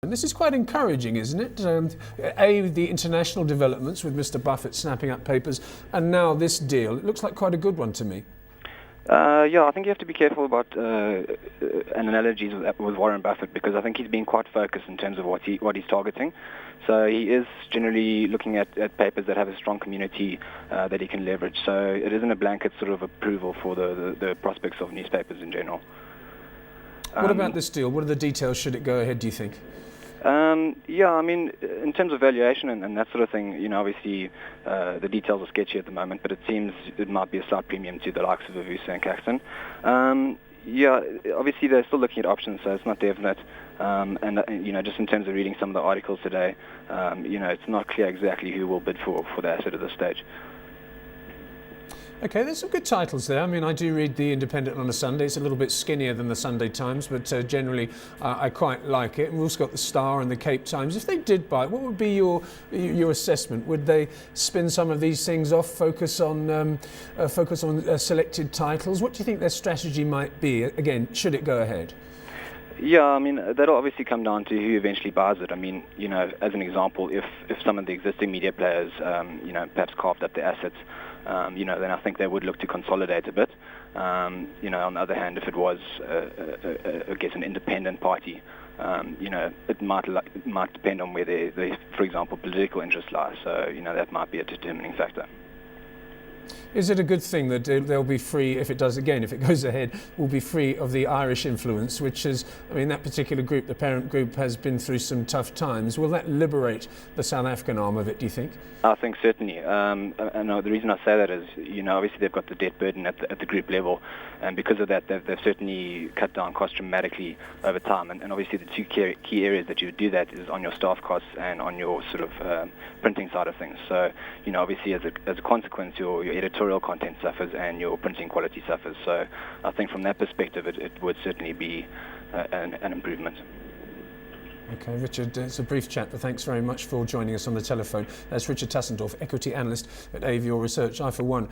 And this is quite encouraging, isn't it? The international developments with Mr. Buffett snapping up papers, and now this deal. It looks like quite a good one to me. Yeah, I think you have to be careful about analogies with Warren Buffett, because I think he's been quite focused in terms of what he's targeting. So he is generally looking at papers that have a strong community that he can leverage. So it isn't a blanket sort of approval for the prospects of newspapers in general. What about this deal? What are the details should it go ahead, do you think? Yeah, I mean, in terms of valuation and that sort of thing, you know, obviously the details are sketchy at the moment, but it seems it might be a slight premium to the likes of Avusa and Caxton. Yeah, obviously they're still looking at options, so it's not definite. And you know, just in terms of reading some of the articles today, you know, it's not clear exactly who will bid for the asset at this stage. Okay, there's some good titles there. I mean, I do read The Independent on a Sunday. It's a little bit skinnier than the Sunday Times, but generally I quite like it. And we've also got the Star and the Cape Times. If they did buy it, what would be your assessment? Would they spin some of these things off, focus on selected titles? What do you think their strategy might be? Again, should it go ahead? Yeah, I mean, that'll obviously come down to who eventually buys it. I mean, you know, as an example, if some of the existing media players, you know, perhaps carved up their assets, you know, then I think they would look to consolidate a bit. You know, on the other hand, if it was, I guess, an independent party, you know, it might depend on where they, for example, political interests lie. So, you know, that might be a determining factor. Is it a good thing that they'll be free, if it does again, if it goes ahead, will be free of the Irish influence, which is, I mean, that particular group, the parent group, has been through some tough times. Will that liberate the South African arm of it, do you think? I think certainly. And the reason I say that is, you know, obviously they've got the debt burden at the group level, and because of that, they've certainly cut down costs dramatically over time. And obviously the two key areas that you would do that is on your staff costs and on your sort of printing side of things. So, you know, obviously as a consequence, your editorial content suffers and your printing quality suffers. So I think from that perspective, it would certainly be an improvement. Okay, Richard, it's a brief chat, but thanks very much for joining us on the telephone. That's Richard Tassendorf, equity analyst at Avior Research. I, for one,